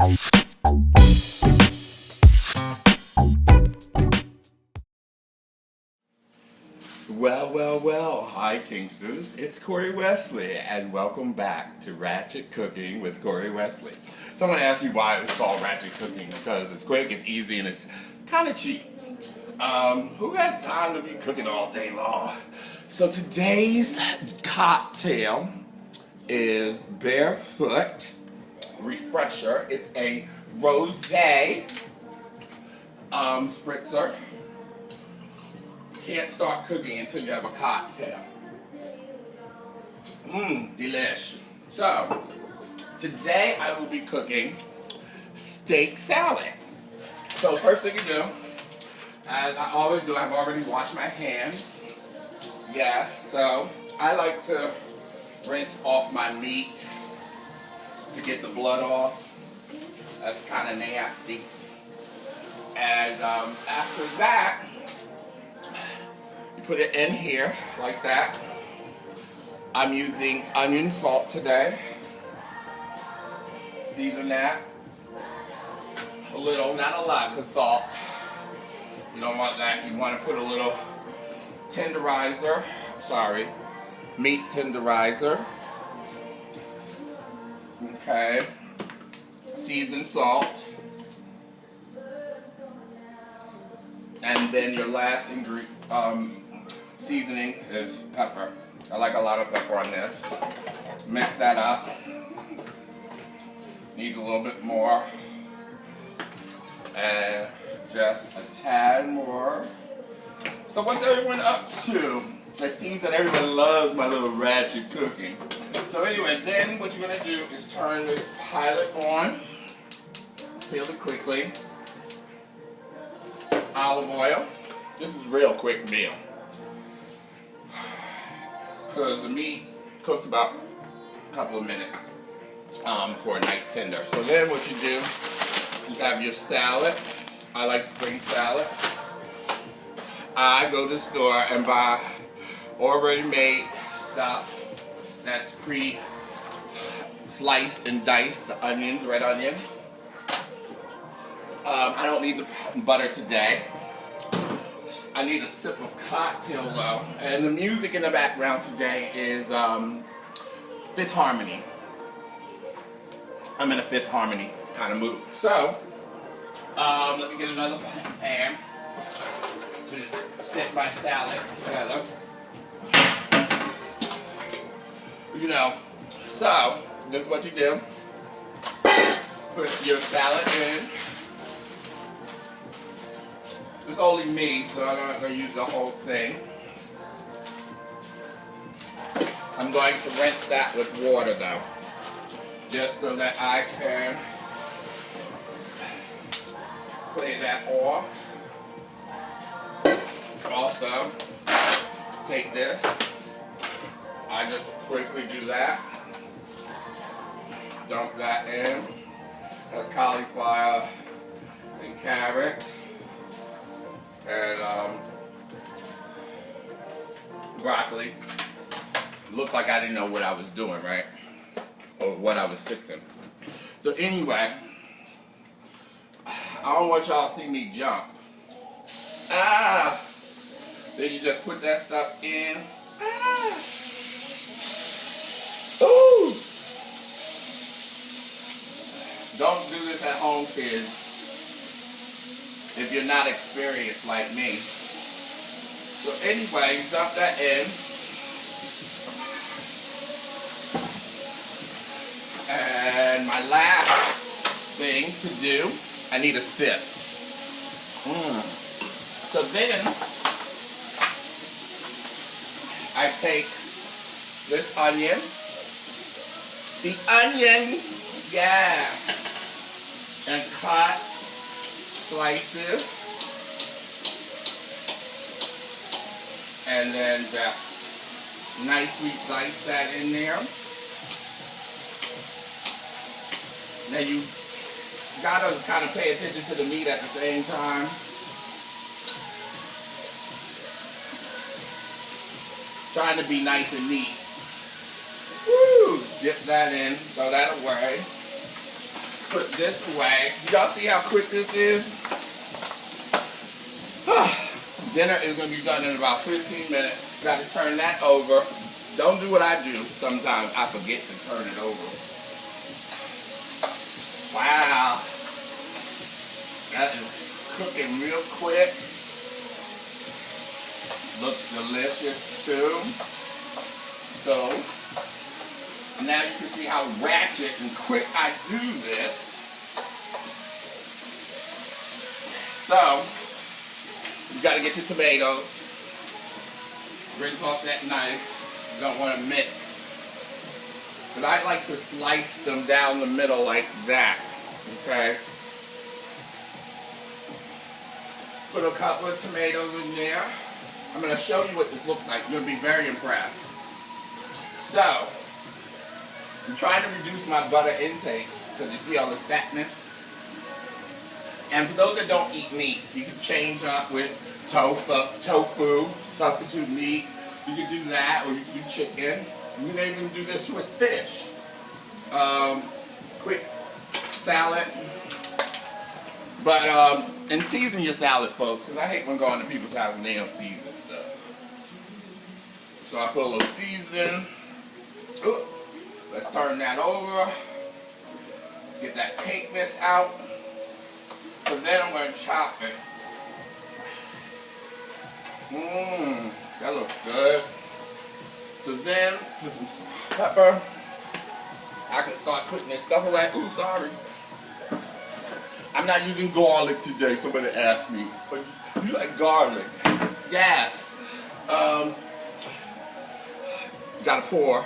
Well, hi Kingsters, it's Corey Wesley, and welcome back to Ratchet Cooking with Corey Wesley. Someone asked me why it was called Ratchet Cooking, because it's quick, it's easy, and it's kind of cheap. Who has time to be cooking all day long? So today's cocktail is Barefoot Refresher. It's a rosé spritzer. Can't start cooking until you have a cocktail. Delish. So, today I will be cooking steak salad. So first thing you do, as I always do, I've already washed my hands. Yes, so I like to rinse off my meat to get the blood off. That's kind of nasty. And after that, you put it in here like that. I'm using onion salt today. Season that. A little, not a lot, because salt. You don't want that. You want to put a little tenderizer. Meat tenderizer. Okay. Seasoned salt. And then your last seasoning is pepper. I like a lot of pepper on this. Mix that up. Needs a little bit more. And just a tad more. So what's everyone up to? It seems that everyone loves my little ratchet cooking. So anyway, then what you're gonna do is turn this pilot on. Peel it quickly. Olive oil. This is a real quick meal, because the meat cooks about a couple of minutes for a nice tender. So then what you do, you have your salad. I like spring salad. I go to the store and buy already made stuff that's pre-sliced and diced, the onions, red onions. I don't need the butter today. I need a sip of cocktail though. And the music in the background today is Fifth Harmony. I'm in a Fifth Harmony kind of mood. So, let me get another pan to set my salad together. You know, so this is what you do. Put your salad in. It's only me, so I'm not going to use the whole thing. I'm going to rinse that with water though, just so that I can clean that off. Also, take this. I just quickly do that. Dump that in. That's cauliflower and carrot. And broccoli. Looked like I didn't know what I was doing, right? Or what I was fixing. So anyway, I don't want y'all to see me jump. Then you just put that stuff in. Ooh! Don't do this at home, kids, if you're not experienced like me. So anyway, dump that in. And my last thing to do, I need a sip. So then, I take this onion. The onion, yeah. And cut slices, and then just nicely slice that in there. Now you gotta kind of pay attention to the meat at the same time. Trying to be nice and neat. Woo! Dip that in, throw that away. put this away. Y'all see how quick this is? Dinner is going to be done in about 15 minutes. Got to turn that over. Don't do what I do. Sometimes I forget to turn it over. Wow. That is cooking real quick. Looks delicious too. So, now you can see how ratchet and quick I do this. So, you got to get your tomatoes. Rinse off that knife. You don't want to mix. But I like to slice them down the middle like that. Okay? Put a couple of tomatoes in there. I'm going to show you what this looks like. You're going to be very impressed. So, I'm trying to reduce my butter intake because you see all the fatness. And for those that don't eat meat, you can change up with tofu, substitute meat. You can do that, or you can do chicken. You can even do this with fish. Quick salad. But, and season your salad, folks, because I hate when going to people's house and they don't season stuff. So I put a little season. Ooh. Let's turn that over. Get that cakeness out. So then I'm going to chop it. That looks good. So then, put some pepper. I can start putting this stuff away. Ooh, sorry. I'm not using garlic today, somebody asked me. But you like garlic? Yes. You gotta pour.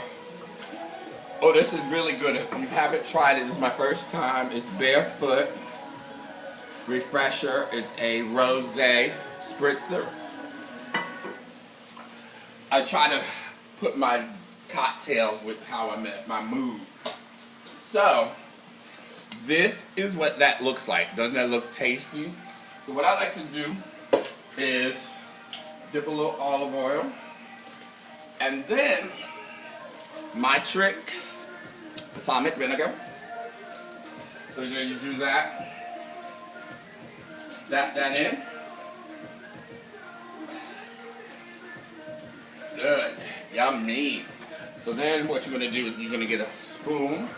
Oh, this is really good. If you haven't tried it, this is my first time. It's Barefoot Refresher. It's a rosé spritzer. I try to put my cocktails with how I'm at my mood. So, this is what that looks like. Doesn't that look tasty? So what I like to do is dip a little olive oil. And then, my trick, balsamic vinegar. So you do that. That in. Good. Yummy. So then what you're going to do is you're going to get a spoon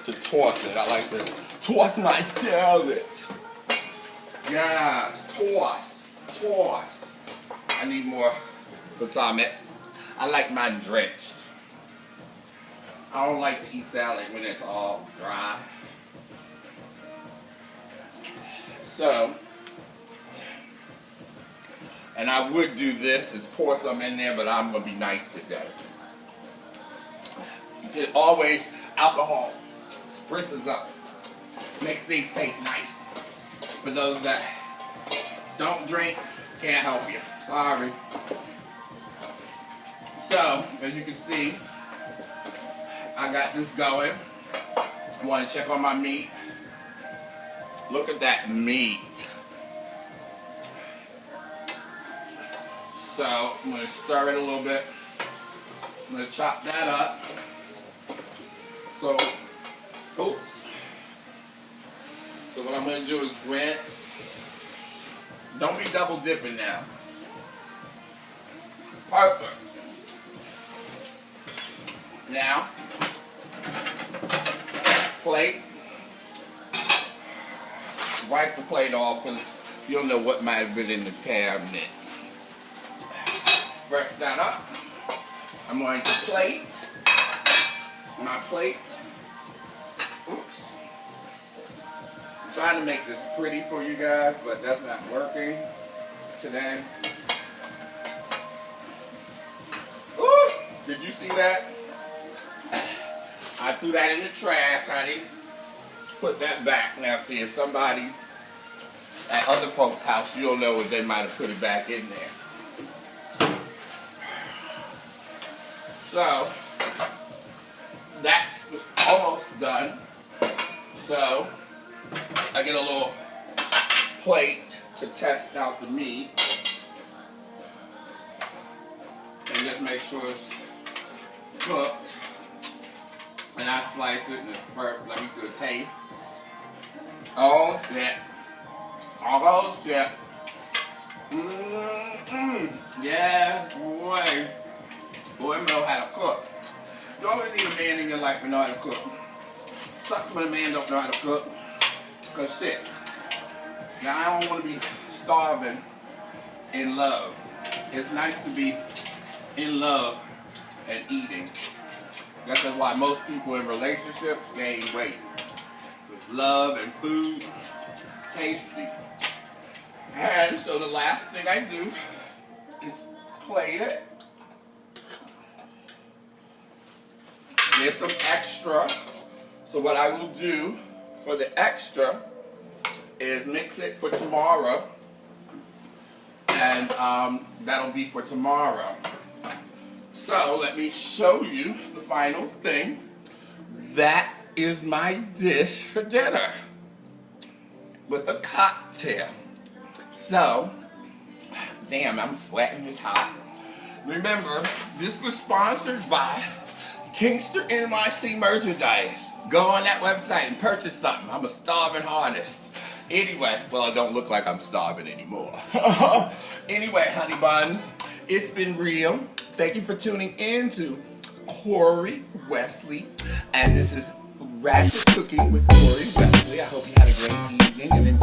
to toss it. I like to toss my salad. Yes, toss. I need more balsamic. I like mine drenched. I don't like to eat salad when it's all dry. So, and I would do this, is pour some in there, but I'm going to be nice today. You can always, alcohol spritz up. Makes things taste nice. For those that don't drink, can't help you. Sorry. So, as you can see, I got this going. I want to check on my meat. Look at that meat. So, I'm going to stir it a little bit. I'm going to chop that up. So, oops. So what I'm going to do is rinse. Don't be double dipping now. Perfect. Now, plate. Wipe the plate off because you don't know what might have been in the cabinet. Brush that up. I'm going to plate my plate. Oops. I'm trying to make this pretty for you guys, but that's not working today. Ooh, did you see that? I threw that in the trash, honey. Put that back. Now see if somebody at other folks' house, you don't know if they might have put it back in there. So, that's almost done. So, I get a little plate to test out the meat. And just make sure it's cooked. And I slice it and it's perfect. Let me do a taste. Oh shit. Oh shit. Yeah, boy. Boy, know how to cook. You always need a man in your life to know how to cook. Sucks when a man don't know how to cook. Cause shit. Now I don't want to be starving in love. It's nice to be in love and eating. That's why most people in relationships gain weight. With love and food, tasty. And so the last thing I do is plate it. There's some extra. So what I will do for the extra is mix it for tomorrow. And that'll be for tomorrow. So let me show you the final thing. That is my dish for dinner with a cocktail. So, damn, I'm sweating, it's hot. Remember, this was sponsored by Kingster NYC Merchandise. Go on that website and purchase something. I'm a starving artist. Anyway, well, I don't look like I'm starving anymore. Anyway, honey buns, it's been real. Thank you for tuning in to Corey Wesley. And this is Ratchet Cooking with Corey Wesley. I hope you had a great evening. And